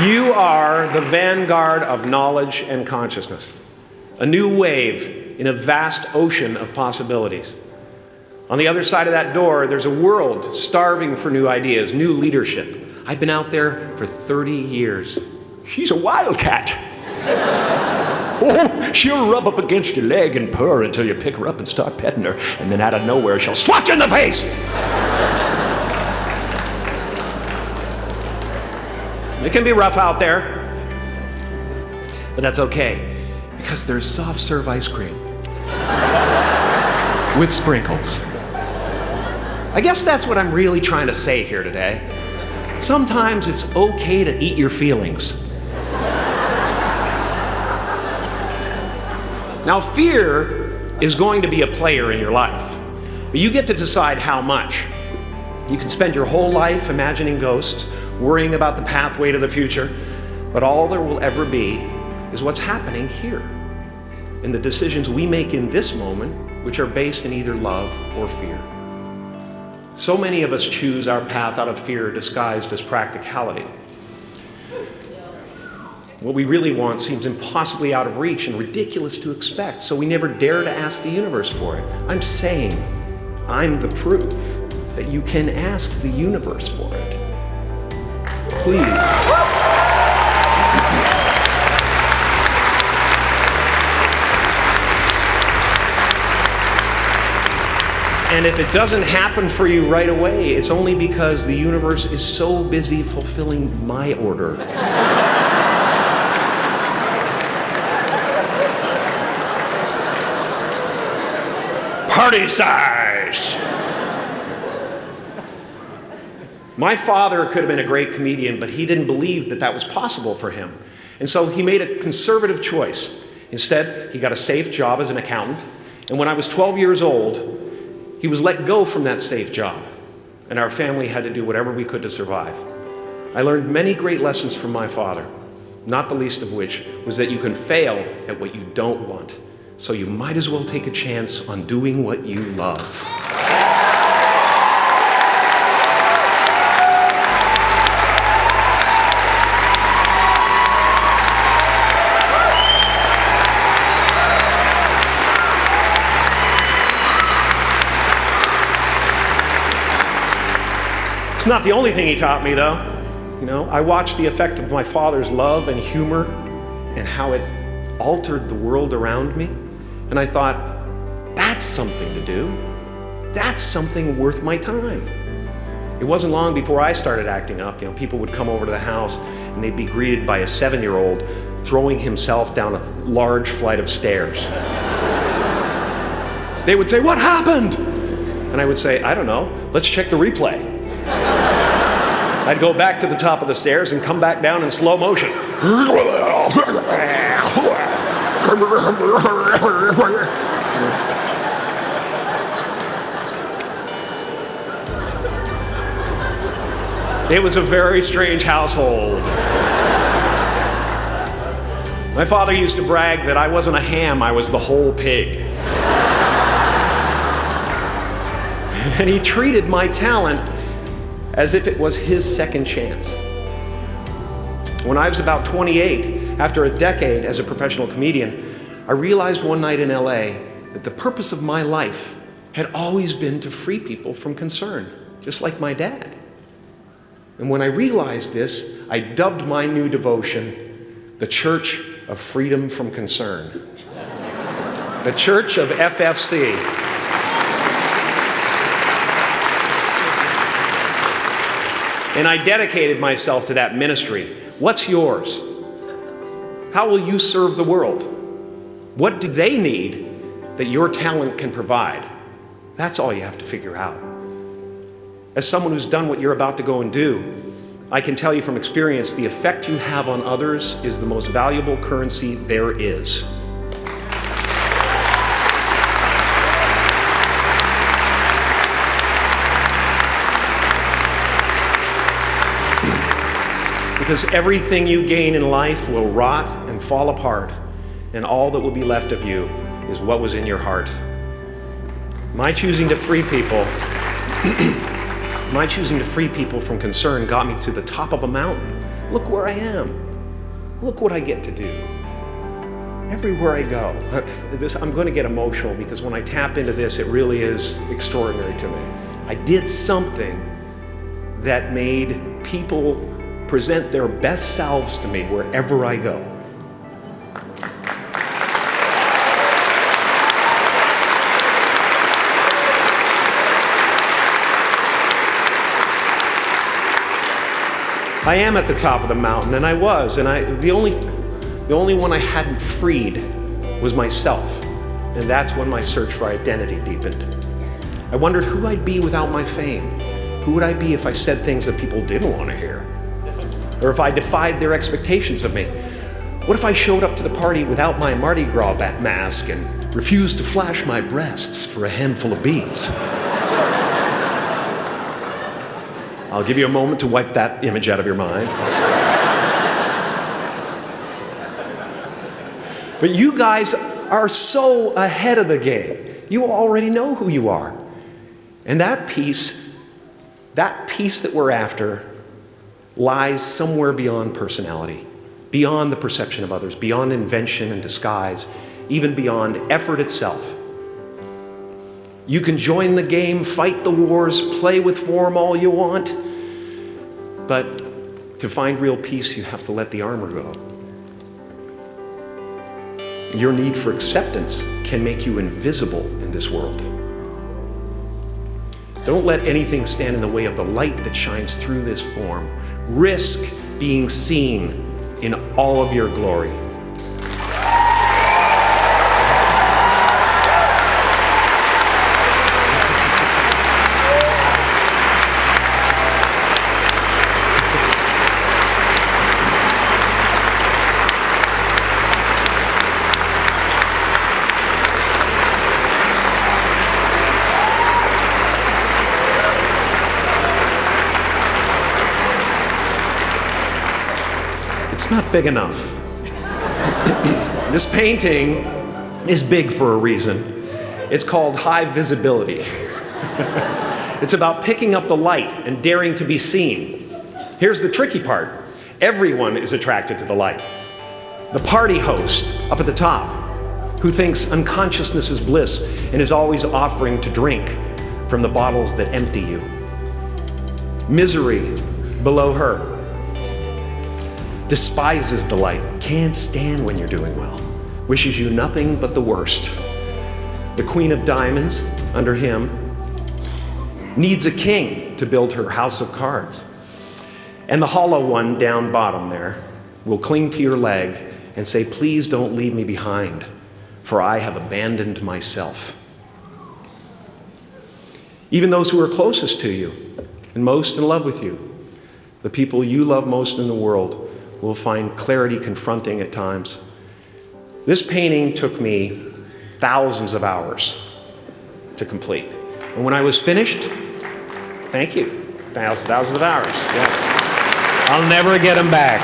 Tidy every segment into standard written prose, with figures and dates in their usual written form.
You are the vanguard of knowledge and consciousness, a new wave in a vast ocean of possibilities. On the other side of that door, there's a world starving for new ideas, new leadership. I've been out there for 30 years. She's a wildcat. Oh, she'll rub up against your leg and purr until you pick her up and start petting her, and then out of nowhere, she'll swat you in the face. It can be rough out there, but that's okay, because there's soft serve ice cream with sprinkles. I guess that's what I'm really trying to say here today. Sometimes it's okay to eat your feelings. Now, fear is going to be a player in your life, but you get to decide how much. You can spend your whole life imagining ghosts, worrying about the pathway to the future, but all there will ever be is what's happening here, and the decisions we make in this moment, which are based in either love or fear. So many of us choose our path out of fear disguised as practicality. What we really want seems impossibly out of reach and ridiculous to expect, so we never dare to ask the universe for it. I'm saying I'm the proof that you can ask the universe for it. Please. And if it doesn't happen for you right away, it's only because the universe is so busy fulfilling my order. Party size! My father could have been a great comedian, but he didn't believe that that was possible for him. And so he made a conservative choice. Instead, he got a safe job as an accountant. And when I was 12 years old, he was let go from that safe job. And our family had to do whatever we could to survive. I learned many great lessons from my father, not the least of which was that you can fail at what you don't want. So you might as well take a chance on doing what you love. It's not the only thing he taught me, though. You know, I watched the effect of my father's love and humor and how it altered the world around me. And I thought, that's something to do. That's something worth my time. It wasn't long before I started acting up. You know, people would come over to the house and they'd be greeted by a 7-year-old throwing himself down a large flight of stairs. They would say, "What happened?" And I would say, "I don't know. Let's check the replay." I'd go back to the top of the stairs and come back down in slow motion. It was a very strange household. My father used to brag that I wasn't a ham, I was the whole pig. And he treated my talent as if it was his second chance. When I was about 28, after a decade as a professional comedian, I realized one night in LA that the purpose of my life had always been to free people from concern, just like my dad. And when I realized this, I dubbed my new devotion the Church of Freedom from Concern. The Church of FFC. And I dedicated myself to that ministry. What's yours? How will you serve the world? What do they need that your talent can provide? That's all you have to figure out. As someone who's done what you're about to go and do, I can tell you from experience, the effect you have on others is the most valuable currency there is. Because everything you gain in life will rot and fall apart, and all that will be left of you is what was in your heart. My choosing to free people from concern got me to the top of a mountain Look where I am. Look what I get to do. Everywhere I go. I'm going to get emotional because when I tap into this, it really is extraordinary to me. I did something that made people present their best selves to me wherever I go. I am at the top of the mountain, and I was, and the only one I hadn't freed was myself, and that's when my search for identity deepened. I wondered who I'd be without my fame. Who would I be if I said things that people didn't want to hear? Or if I defied their expectations of me? What if I showed up to the party without my Mardi Gras mask and refused to flash my breasts for a handful of beads? I'll give you a moment to wipe that image out of your mind. But you guys are so ahead of the game. You already know who you are. And that peace that we're after lies somewhere beyond personality, beyond the perception of others, beyond invention and disguise, even beyond effort itself. You can join the game, fight the wars, play with form all you want, but to find real peace, you have to let the armor go. Your need for acceptance can make you invisible in this world. Don't let anything stand in the way of the light that shines through this form. Risk being seen in all of your glory. It's not big enough. This painting is big for a reason. It's called high visibility. It's about picking up the light and daring to be seen. Here's the tricky part. Everyone is attracted to the light. The party host up at the top, who thinks unconsciousness is bliss and is always offering to drink from the bottles that empty you. Misery below her. Despises the light, can't stand when you're doing well, wishes you nothing but the worst. The Queen of Diamonds, under him, needs a king to build her house of cards. And the hollow one down bottom there will cling to your leg and say, please don't leave me behind, for I have abandoned myself. Even those who are closest to you and most in love with you, the people you love most in the world, will find clarity confronting at times. This painting took me thousands of hours to complete. And when I was finished, thank you, thousands of hours, yes. I'll never get them back.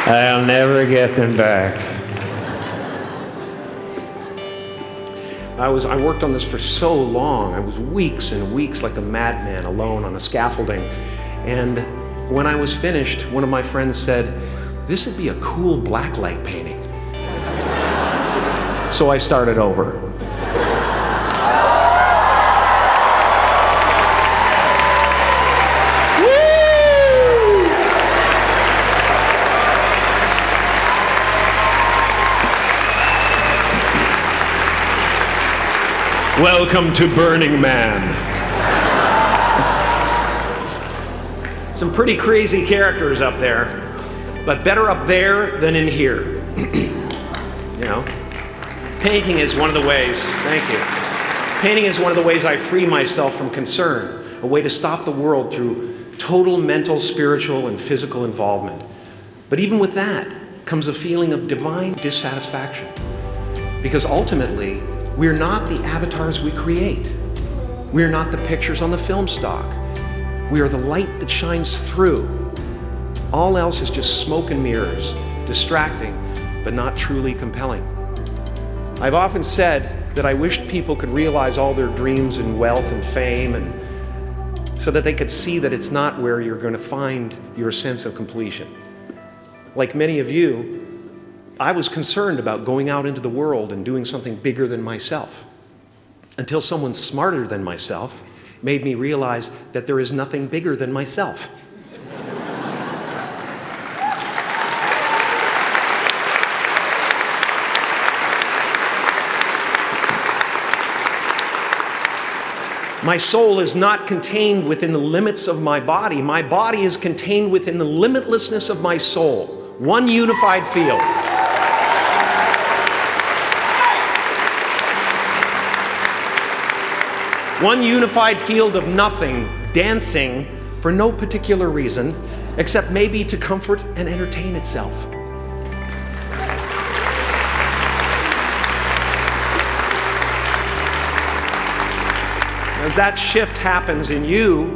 I'll never get them back. I worked on this for so long. I was weeks and weeks like a madman alone on the scaffolding. And when I was finished, one of my friends said, this would be a cool blacklight painting. So I started over. Welcome to Burning Man. Some pretty crazy characters up there, but better up there than in here. You know, painting is one of the ways, thank you. Painting is one of the ways I free myself from concern, a way to stop the world through total mental, spiritual, and physical involvement. But even with that comes a feeling of divine dissatisfaction, because ultimately, we're not the avatars we create. We're not the pictures on the film stock. We are the light that shines through. All else is just smoke and mirrors, distracting, but not truly compelling. I've often said that I wished people could realize all their dreams and wealth and fame and so that they could see that it's not where you're going to find your sense of completion. Like many of you, I was concerned about going out into the world and doing something bigger than myself, until someone smarter than myself made me realize that there is nothing bigger than myself. My soul is not contained within the limits of my body. My body is contained within the limitlessness of my soul. One unified field. One unified field of nothing, dancing for no particular reason, except maybe to comfort and entertain itself. As that shift happens in you,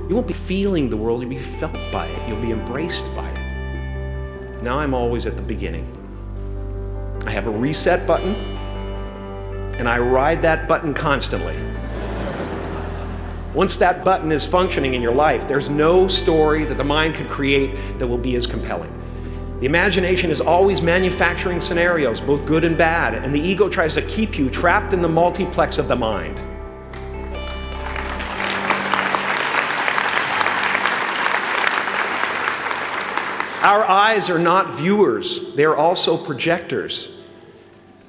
you won't be feeling the world, you'll be felt by it. You'll be embraced by it. Now I'm always at the beginning. I have a reset button, and I ride that button constantly. Once that button is functioning in your life, there's no story that the mind could create that will be as compelling. The imagination is always manufacturing scenarios, both good and bad, and the ego tries to keep you trapped in the multiplex of the mind. Our eyes are not viewers, they're also projectors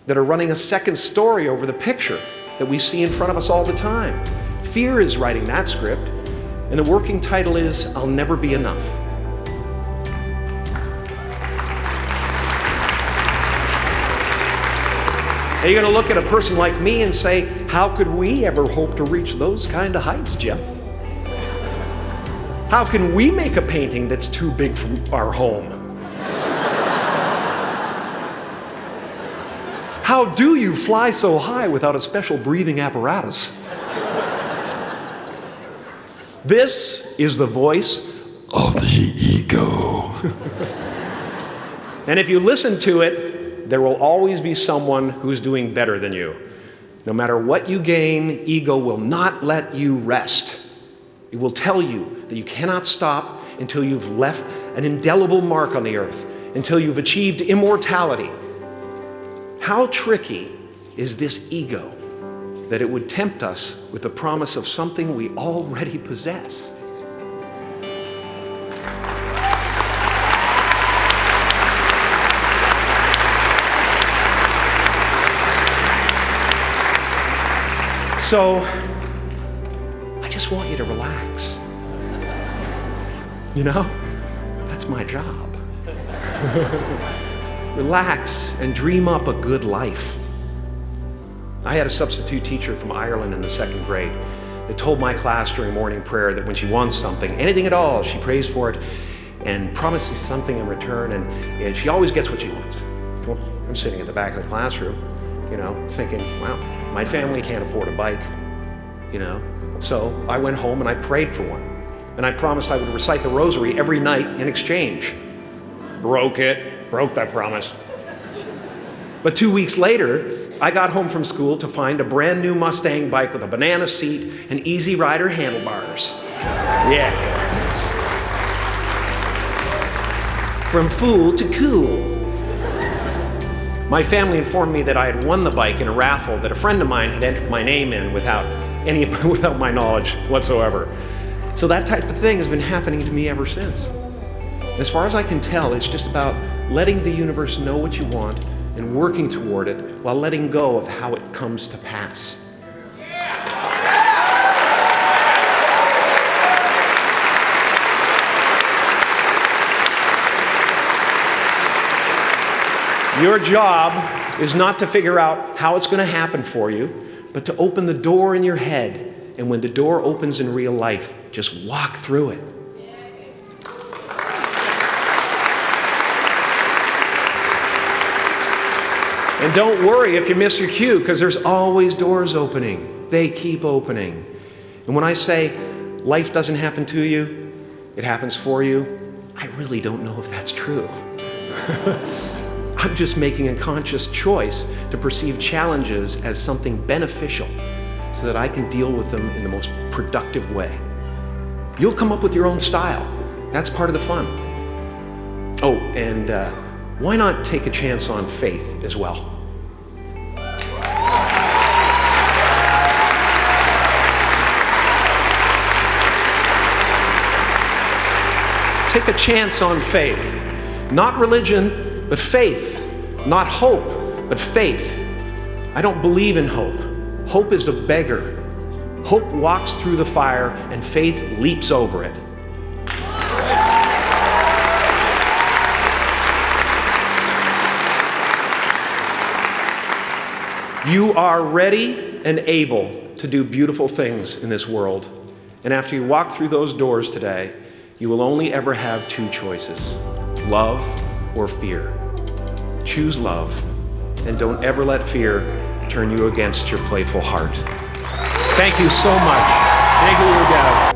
that are running a second story over the picture that we see in front of us all the time. Fear is writing that script, and the working title is, I'll Never Be Enough. Are you going to look at a person like me and say, how could we ever hope to reach those kind of heights, Jim? How can we make a painting that's too big for our home? How do you fly so high without a special breathing apparatus? This is the voice of the ego. And if you listen to it, there will always be someone who's doing better than you. No matter what you gain, ego will not let you rest. It will tell you that you cannot stop until you've left an indelible mark on the earth, until you've achieved immortality. How tricky is this ego that it would tempt us with the promise of something we already possess? So, I just want you to relax. You know, that's my job. Relax and dream up a good life. I had a substitute teacher from Ireland in the 2nd grade that told my class during morning prayer that when she wants something, anything at all, she prays for it and promises something in return, and she always gets what she wants. Well, I'm sitting at the back of the classroom, you know, thinking, wow, my family can't afford a bike, you know. So I went home and I prayed for one. And I promised I would recite the rosary every night in exchange. Broke that promise. But 2 weeks later, I got home from school to find a brand new Mustang bike with a banana seat and Easy Rider handlebars. Yeah. From fool to cool. My family informed me that I had won the bike in a raffle that a friend of mine had entered my name in without my knowledge whatsoever. So that type of thing has been happening to me ever since. As far as I can tell, it's just about letting the universe know what you want and working toward it while letting go of how it comes to pass. Your job is not to figure out how it's going to happen for you, but to open the door in your head. And when the door opens in real life, just walk through it. And don't worry if you miss your cue, because there's always doors opening. They keep opening. And when I say life doesn't happen to you, it happens for you, I really don't know if that's true. I'm just making a conscious choice to perceive challenges as something beneficial so that I can deal with them in the most productive way. You'll come up with your own style. That's part of the fun. Oh, and why not take a chance on faith as well? Take a chance on faith. Not religion, but faith. Not hope, but faith. I don't believe in hope. Hope is a beggar. Hope walks through the fire and faith leaps over it. You are ready and able to do beautiful things in this world. And after you walk through those doors today, you will only ever have two choices: love or fear. Choose love, and don't ever let fear turn you against your playful heart. Thank you so much. Thank you, Gav.